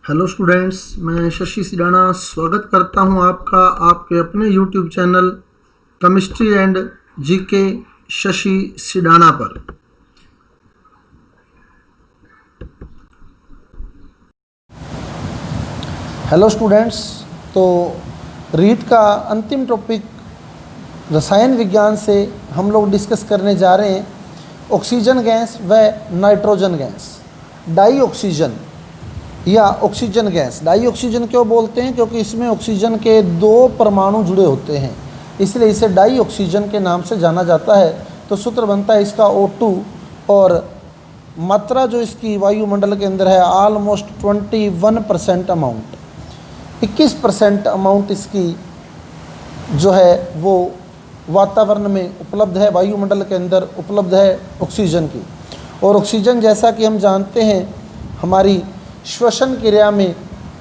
Hello students, मैं शशि सिडाना स्वागत करता हूं आपका आपके अपने YouTube channel chemistry and GK Shashi Sidana पर। हेलो स्टूडेंट्स, तो रीट का अंतिम टॉपिक रसायन विज्ञान से हम लोग डिस्कस करने जा रहे हैं ऑक्सीजन गैस व नाइट्रोजन गैस। डाई ऑक्सीजन या ऑक्सीजन गैस, डाई ऑक्सीजन क्यों बोलते हैं? क्योंकि इसमें ऑक्सीजन के दो परमाणु जुड़े होते हैं, इसलिए इसे डाई ऑक्सीजन के नाम से जाना जाता है। तो सूत्र बनता है इसका O2 और मात्रा जो इसकी वायुमंडल के अंदर है ऑलमोस्ट 21% अमाउंट, 21% अमाउंट इसकी जो है वो वातावरण में उपलब्ध है, वायुमंडल के अंदर उपलब्ध है ऑक्सीजन की। और ऑक्सीजन जैसा कि हम जानते हैं हमारी श्वसन क्रिया में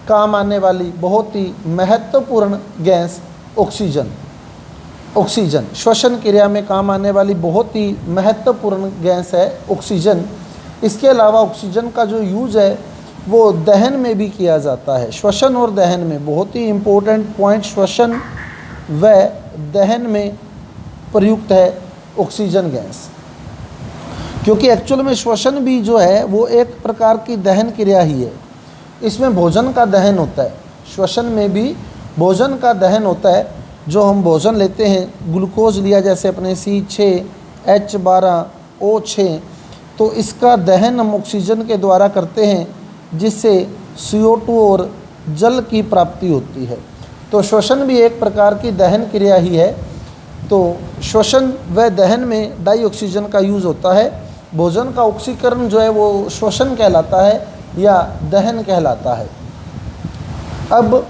काम आने वाली बहुत ही महत्वपूर्ण गैस ऑक्सीजन श्वसन क्रिया में काम आने वाली बहुत ही महत्वपूर्ण गैस है ऑक्सीजन। इसके अलावा ऑक्सीजन का जो यूज है वो दहन में भी किया जाता है। श्वसन और दहन में बहुत ही इम्पोर्टेंट पॉइंट, श्वसन व दहन में प्रयुक्त है ऑक्सीजन गैस, क्योंकि एक्चुअल में श्वसन भी जो है वो एक प्रकार की दहन क्रिया ही है। इसमें भोजन का दहन होता है, श्वसन में भी भोजन का दहन होता है। जो हम भोजन लेते हैं, ग्लूकोज लिया जैसे अपने C6H12O6, तो इसका दहन हम ऑक्सीजन के द्वारा करते हैं, जिससे CO2 और जल की प्राप्ति होती है। तो श्वसन भी एक प्रकार की दहन क्रिया ही है। तो श्वसन व दहन में डाई ऑक्सीजन का यूज़ होता है। भोजन का ऑक्सीकरण जो है वो श्वसन कहलाता है या दहन कहलाता है। अब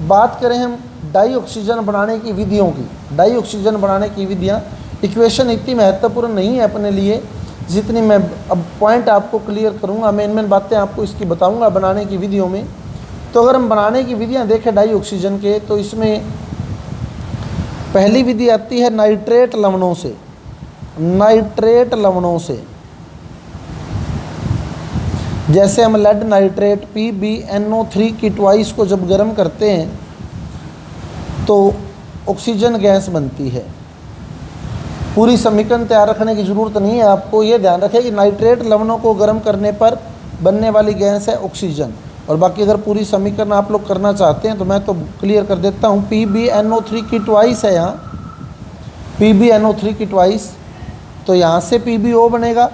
बात करें हम डाई ऑक्सीजन बनाने की विधियों की। डाई ऑक्सीजन बनाने की विधियाँ, इक्वेशन इतनी महत्वपूर्ण नहीं है अपने लिए जितनी मैं अब पॉइंट आपको क्लियर करूँगा, मेन बातें आपको इसकी बताऊँगा बनाने की विधियों में। तो अगर हम बनाने की विधियाँ देखें डाई ऑक्सीजन के, तो इसमें पहली विधि आती है नाइट्रेट लवणों से। नाइट्रेट लवणों से जैसे हम लेड नाइट्रेट PbNO3 की ट्वाइस को जब गर्म करते हैं तो ऑक्सीजन गैस बनती है। पूरी समीकरण तैयार रखने की ज़रूरत नहीं है आपको, ये ध्यान रखें कि नाइट्रेट लवणों को गर्म करने पर बनने वाली गैस है ऑक्सीजन। और बाकी अगर पूरी समीकरण आप लोग करना चाहते हैं तो मैं तो क्लियर कर देता हूँ। PbNO3 की ट्वाइस है यहाँ, PbNO3 की ट्वाइस, तो यहाँ से PbO बनेगा,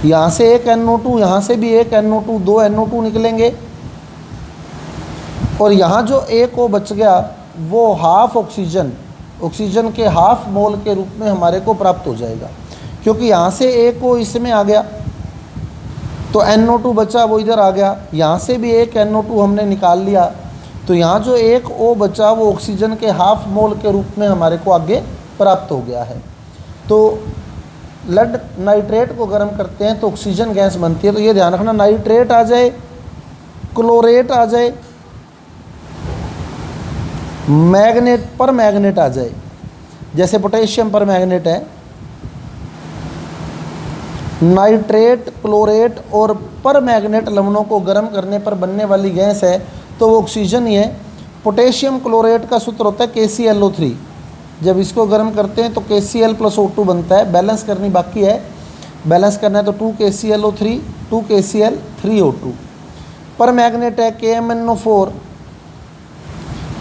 यहाँ से एक NO2, यहाँ से भी एक NO2, दो NO2 निकलेंगे। और यहाँ जो एक O बच गया वो हाफ ऑक्सीजन के हाफ मोल के रूप में हमारे को प्राप्त हो जाएगा, क्योंकि यहाँ से एक O इसमें आ गया तो NO2 बचा वो इधर आ गया। यहाँ से भी एक NO2 हमने निकाल लिया, तो यहाँ जो एक O बचा वो ऑक्सीजन के हाफ मोल के रूप में हमारे को आगे प्राप्त हो गया है। तो लेड नाइट्रेट को गर्म करते हैं तो ऑक्सीजन गैस बनती है। तो ये ध्यान रखना, नाइट्रेट आ जाए, क्लोरेट आ जाए, मैग्नेट पर मैग्नेट आ जाए, जैसे पोटेशियम पर मैग्नेट है। नाइट्रेट, क्लोरेट और पर मैग्नेट लवणों को गर्म करने पर बनने वाली गैस है तो वो ऑक्सीजन ही है। पोटेशियम क्लोरेट का सूत्र होता है KClO3। जब इसको गर्म करते हैं तो KCl + O2 बनता है। बैलेंस करनी बाकी है, बैलेंस करना है तो 2KClO3, 2KCl3O2। पर मैग्नेट है KMnO4,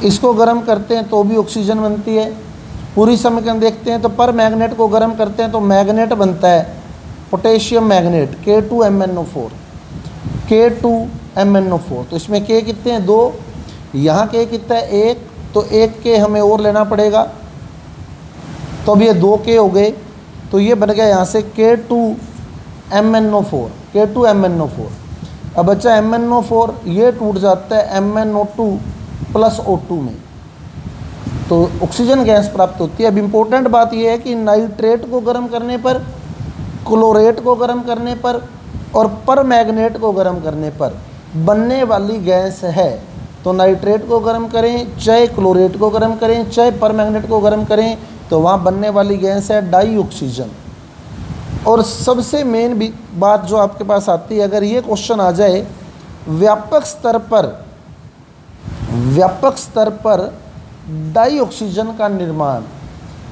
इसको गर्म करते हैं तो भी ऑक्सीजन बनती है। पूरी समीकरण देखते हैं तो पर मैग्नेट को गर्म करते हैं तो मैग्नेट बनता है पोटेशियम मैग्नेट K2MnO4, K2MnO4। तो इसमें K कितने हैं? 2, यहाँ K कितना है? 1, तो 1 K हमें और लेना पड़ेगा, तो अब ये 2 K हो गए, तो ये बन गया यहाँ से K2MnO4, K2MnO4। अब बच्चा MnO4, ये टूट जाता है MnO2 + O2 में, तो ऑक्सीजन गैस प्राप्त होती है। अब इम्पोर्टेंट बात यह है कि नाइट्रेट को गर्म करने पर, क्लोरेट को गर्म करने पर और पर मैग्नेट को गर्म करने पर बनने वाली गैस है। तो नाइट्रेट को गर्म करें, चाहे क्लोरेट को गर्म करें, चाहे पर मैग्नेट को गर्म करें, तो वहाँ बनने वाली गैस है डाई ऑक्सीजन। और सबसे मेन भी बात जो आपके पास आती है, अगर ये क्वेश्चन आ जाए व्यापक स्तर पर डाई ऑक्सीजन का निर्माण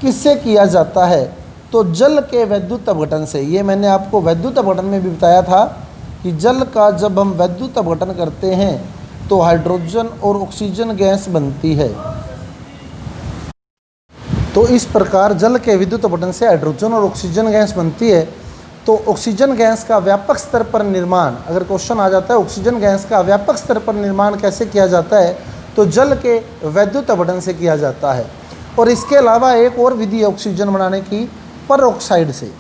किससे किया जाता है, तो जल के वैद्युत अपघटन से। ये मैंने आपको वैद्युत अपघटन में भी बताया था कि जल का जब हम वैद्युत अपघटन करते हैं तो हाइड्रोजन और ऑक्सीजन गैस बनती है। तो इस प्रकार जल के विद्युत अपघटन से हाइड्रोजन और ऑक्सीजन गैस बनती है। तो ऑक्सीजन गैस का व्यापक स्तर पर निर्माण, अगर क्वेश्चन आ जाता है ऑक्सीजन गैस का व्यापक स्तर पर निर्माण कैसे किया जाता है, तो जल के वैद्युत अपघटन से किया जाता है। और इसके अलावा एक और विधि है ऑक्सीजन बनाने की, परऑक्साइड से,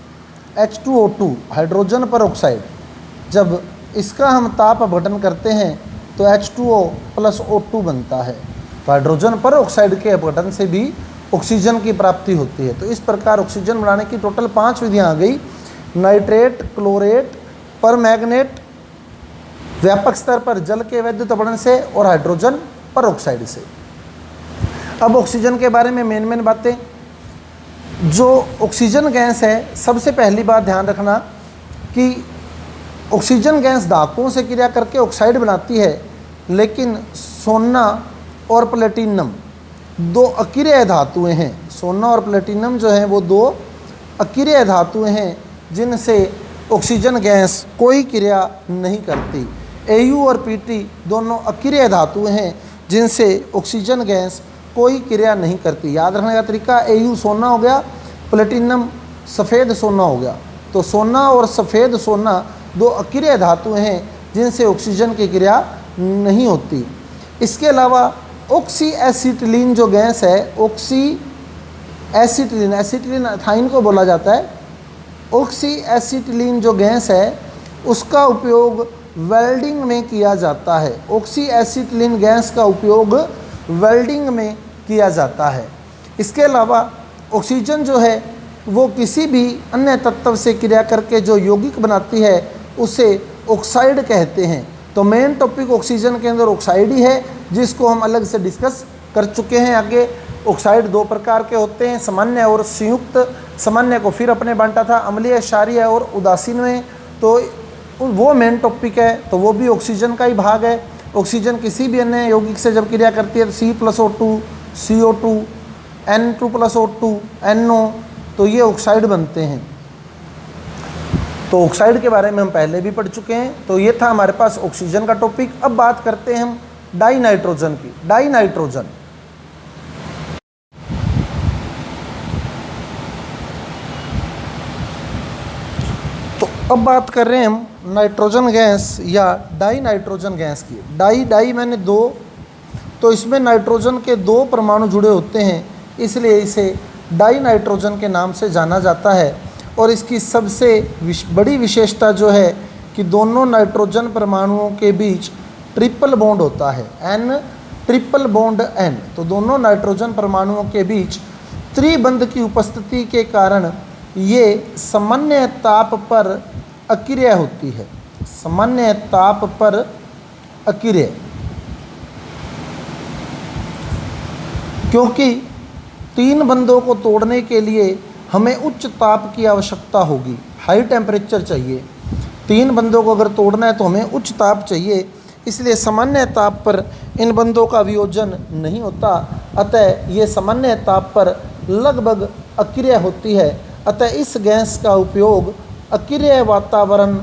H2O2 हाइड्रोजन परऑक्साइड। जब इसका हम ताप अपघटन करते हैं तो H2O + O2 बनता है। तो हाइड्रोजन परऑक्साइड के अपघटन से भी ऑक्सीजन की प्राप्ति होती है। तो इस प्रकार ऑक्सीजन बनाने की टोटल 5 विधियाँ आ गई, नाइट्रेट, क्लोरेट, परमैंगनेट, व्यापक स्तर पर जल के वैद्युत अपघटन से और हाइड्रोजन परऑक्साइड से। अब ऑक्सीजन के बारे में मेन बातें, जो ऑक्सीजन गैस है, सबसे पहली बात ध्यान रखना कि ऑक्सीजन गैस धातुओं से क्रिया करके ऑक्साइड बनाती है, लेकिन सोना और प्लेटिनम 2 अक्रिय धातुएं हैं। सोना और प्लेटिनम जो हैं वो 2 अक्रिय धातुएं हैं जिनसे ऑक्सीजन गैस कोई क्रिया नहीं करती। Au और Pt दोनों अक्रिय धातुएं हैं जिनसे ऑक्सीजन गैस कोई क्रिया नहीं करती। याद रखने का तरीका, Au सोना हो गया, प्लेटिनम सफ़ेद सोना हो गया। तो सोना और सफ़ेद सोना 2 अक्रिय धातुएं हैं जिनसे ऑक्सीजन की क्रिया नहीं होती। इसके अलावा ऑक्सी एसिटिलीन जो गैस है, ऑक्सी एसिटिलीन, एसिटिलीन एथाइन को बोला जाता है। ऑक्सी एसिटिलीन जो गैस है उसका उपयोग वेल्डिंग में किया जाता है। ऑक्सी एसिटिलीन गैस का उपयोग वेल्डिंग में किया जाता है। इसके अलावा ऑक्सीजन जो है वो किसी भी अन्य तत्व से क्रिया करके जो यौगिक बनाती है उसे ऑक्साइड कहते हैं। तो मेन टॉपिक ऑक्सीजन के अंदर ऑक्साइड ही है, जिसको हम अलग से डिस्कस कर चुके हैं आगे। ऑक्साइड 2 प्रकार के होते हैं, सामान्य और संयुक्त। सामान्य को फिर अपने बांटा था अम्लीय, क्षारीय और उदासीन में, तो वो मेन टॉपिक है, तो वो भी ऑक्सीजन का ही भाग है। ऑक्सीजन किसी भी अन्य यौगिक से जब क्रिया करती है तो C+O2, CO2, N2+O2, NO, तो ये ऑक्साइड बनते हैं। तो ऑक्साइड के बारे में हम पहले भी पढ़ चुके हैं। तो ये था हमारे पास ऑक्सीजन का टॉपिक। अब बात करते हैं हम डाई नाइट्रोजन की। डाई नाइट्रोजन, तो अब बात कर रहे हैं हम नाइट्रोजन गैस या डाई नाइट्रोजन गैस की। डाई मैंने 2, तो इसमें नाइट्रोजन के 2 परमाणु जुड़े होते हैं, इसलिए इसे डाई नाइट्रोजन के नाम से जाना जाता है। और इसकी सबसे बड़ी विशेषता जो है कि दोनों नाइट्रोजन परमाणुओं के बीच ट्रिपल बॉन्ड होता है, N ट्रिपल बॉन्ड N। तो दोनों नाइट्रोजन परमाणुओं के बीच त्रिबंध की उपस्थिति के कारण ये सामान्य ताप पर अक्रिय होती है। सामान्य ताप पर अक्रिय, क्योंकि 3 बंधों को तोड़ने के लिए हमें उच्च ताप की आवश्यकता होगी, हाई टेम्परेचर चाहिए। 3 बंधों को अगर तोड़ना है तो हमें उच्च ताप चाहिए, इसलिए सामान्य ताप पर इन बंधों का वियोजन नहीं होता। अतः ये सामान्य ताप पर लगभग अक्रिय होती है। अतः इस गैस का उपयोग अक्रिय वातावरण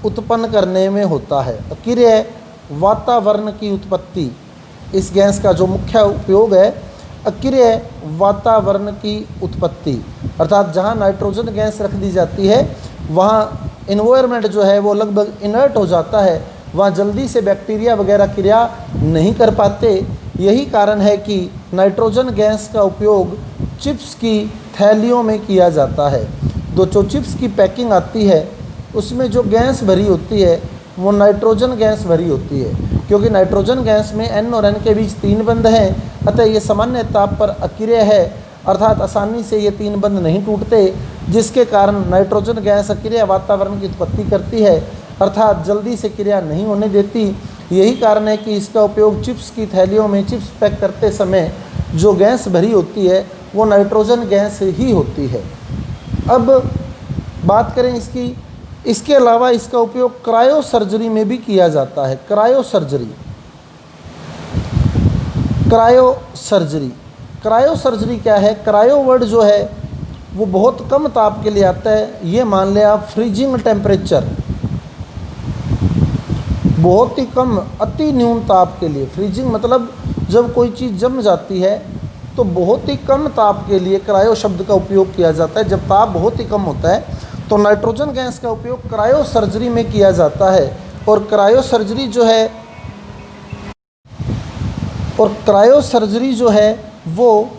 उत्पन्न करने में होता है। अक्रिय वातावरण की उत्पत्ति, इस गैस का जो मुख्य उपयोग है अक्रिय वातावरण की उत्पत्ति, अर्थात जहाँ नाइट्रोजन गैस रख दी जाती है वहाँ इन्वायरमेंट जो है वो लगभग इनर्ट हो जाता है, वहाँ जल्दी से बैक्टीरिया वगैरह क्रिया नहीं कर पाते। यही कारण है कि नाइट्रोजन गैस का उपयोग चिप्स की थैलियों में किया जाता है। जो चिप्स की पैकिंग आती है उसमें जो गैस भरी होती है वो नाइट्रोजन गैस भरी होती है, क्योंकि नाइट्रोजन गैस में N और N के बीच 3 बंध हैं। अतः ये सामान्य ताप पर अक्रिय है, अर्थात आसानी से ये 3 बंध नहीं टूटते, जिसके कारण नाइट्रोजन गैस अक्रिय वातावरण की उत्पत्ति करती है, अर्थात जल्दी से क्रिया नहीं होने देती। यही कारण है कि इसका उपयोग चिप्स की थैलियों में चिप्स पैक करते समय जो गैस भरी होती है वो नाइट्रोजन गैस ही होती है। अब बात करें इसकी, इसके अलावा इसका उपयोग क्रायो सर्जरी में भी किया जाता है। Cryo surgery, cryo surgery, cryo surgery क्या है? क्रायो वर्ड जो है वो बहुत कम ताप के लिए आता है। ये मान लें आप फ्रीजिंग टेम्परेचर, बहुत ही कम, अति न्यून ताप के लिए। फ्रीजिंग मतलब जब कोई चीज़ जम जाती है तो बहुत ही कम ताप के लिए क्रायो शब्द का उपयोग किया जाता है। जब ताप बहुत ही कम होता है तो नाइट्रोजन गैस का उपयोग क्रायो सर्जरी में किया जाता है। और क्रायो सर्जरी जो है वो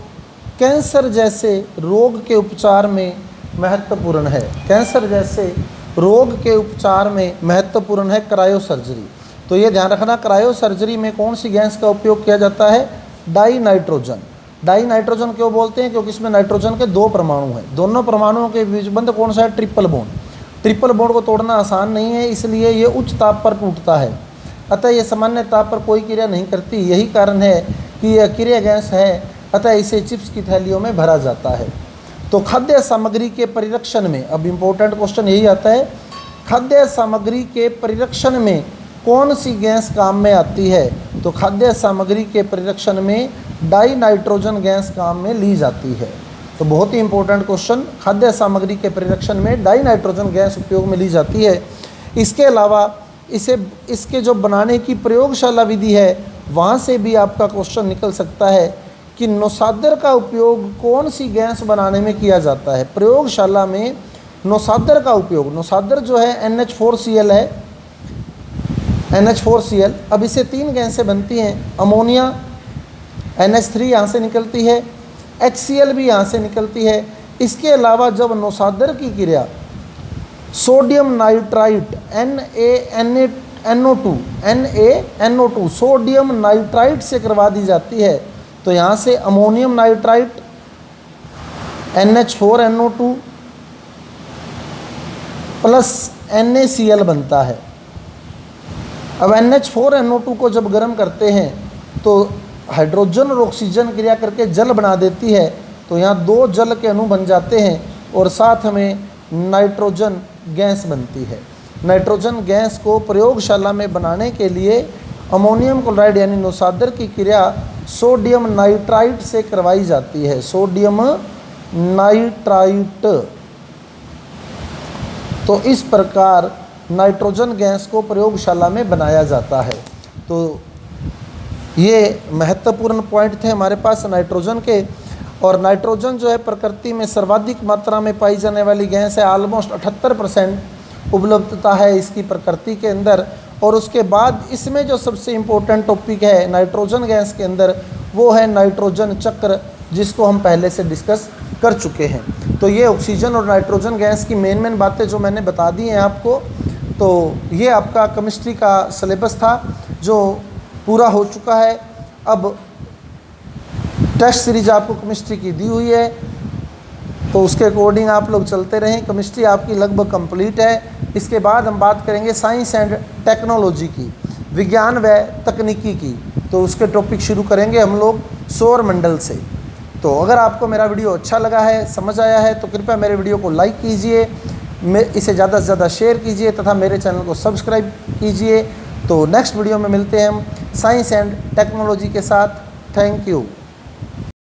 कैंसर जैसे रोग के उपचार में महत्वपूर्ण है। कैंसर जैसे रोग के उपचार में महत्वपूर्ण है क्रायो सर्जरी। तो ये ध्यान रखना, क्रायो सर्जरी में कौन सी गैस का उपयोग किया जाता है? Die nitrogen. डाई नाइट्रोजन क्यों बोलते हैं? क्योंकि इसमें नाइट्रोजन के 2 परमाणु हैं। दोनों परमाणुओं के बीच बंध कौन सा है? Triple bond. ट्रिपल बॉन्ड को तोड़ना आसान नहीं है, इसलिए ये उच्च ताप पर टूटता है। अतः ये सामान्य ताप पर कोई क्रिया नहीं करती। यही कारण है कि यह अक्रिय गैस है, अतः इसे चिप्स की थैलियों में भरा जाता है। तो खाद्य सामग्री के परिरक्षण में, अब इम्पोर्टेंट क्वेश्चन यही आता है, खाद्य सामग्री के परिरक्षण में कौन सी गैस काम में आती है? तो खाद्य सामग्री के परिरक्षण में डाई नाइट्रोजन गैस काम में ली जाती है। तो बहुत ही इंपॉर्टेंट क्वेश्चन, खाद्य सामग्री के परिरक्षण में डाई नाइट्रोजन गैस उपयोग में ली जाती है। इसके अलावा इसके जो बनाने की प्रयोगशाला विधि है वहाँ से भी आपका क्वेश्चन निकल सकता है कि नौसादर का उपयोग कौन सी गैस बनाने में किया जाता है। प्रयोगशाला में नौसादर का उपयोग, नौसादर जो है NH4Cl है, NH4Cl। अब इसे 3 गैसें बनती हैं, अमोनिया, NH3 यहाँ से निकलती है, HCl भी यहाँ से निकलती है। इसके अलावा जब नौसादर की क्रिया sodium nitrite NaNO2 sodium nitrite से करवा दी जाती है तो यहाँ से ammonium nitrite NH4NO2 plus NaCl बनता है। अब NH4NO2 को जब गर्म करते हैं तो हाइड्रोजन और ऑक्सीजन क्रिया करके जल बना देती है। तो यहाँ 2 जल के अणु बन जाते हैं और साथ में नाइट्रोजन गैस बनती है। नाइट्रोजन गैस को प्रयोगशाला में बनाने के लिए अमोनियम क्लोराइड यानी नौसादर की क्रिया सोडियम नाइट्राइट से करवाई जाती है। Sodium nitrite. तो इस प्रकार नाइट्रोजन गैस को प्रयोगशाला में बनाया जाता है। तो ये महत्वपूर्ण पॉइंट थे हमारे पास नाइट्रोजन के। और नाइट्रोजन जो है प्रकृति में सर्वाधिक मात्रा में पाई जाने वाली गैस है। ऑलमोस्ट 78% उपलब्धता है इसकी प्रकृति के अंदर। और उसके बाद इसमें जो सबसे इम्पोर्टेंट टॉपिक है नाइट्रोजन गैस के अंदर वो है नाइट्रोजन चक्र, जिसको हम पहले से डिस्कस कर चुके हैं। तो ये ऑक्सीजन और नाइट्रोजन गैस की मेन बातें जो मैंने बता दी हैं आपको। तो ये आपका केमिस्ट्री का सिलेबस था जो पूरा हो चुका है। अब टेस्ट सीरीज आपको केमिस्ट्री की दी हुई है तो उसके अकॉर्डिंग आप लोग चलते रहें। केमिस्ट्री आपकी लगभग कंप्लीट है। इसके बाद हम बात करेंगे साइंस एंड टेक्नोलॉजी की, विज्ञान व तकनीकी की। तो उसके टॉपिक शुरू करेंगे हम लोग सौर मंडल से। तो अगर आपको मेरा वीडियो अच्छा लगा है, समझ आया है तो कृपया मेरे वीडियो को लाइक कीजिए, इसे ज़्यादा से ज़्यादा शेयर कीजिए तथा मेरे चैनल को सब्सक्राइब कीजिए। तो नेक्स्ट वीडियो में मिलते हैं हम साइंस एंड टेक्नोलॉजी के साथ। Thank you.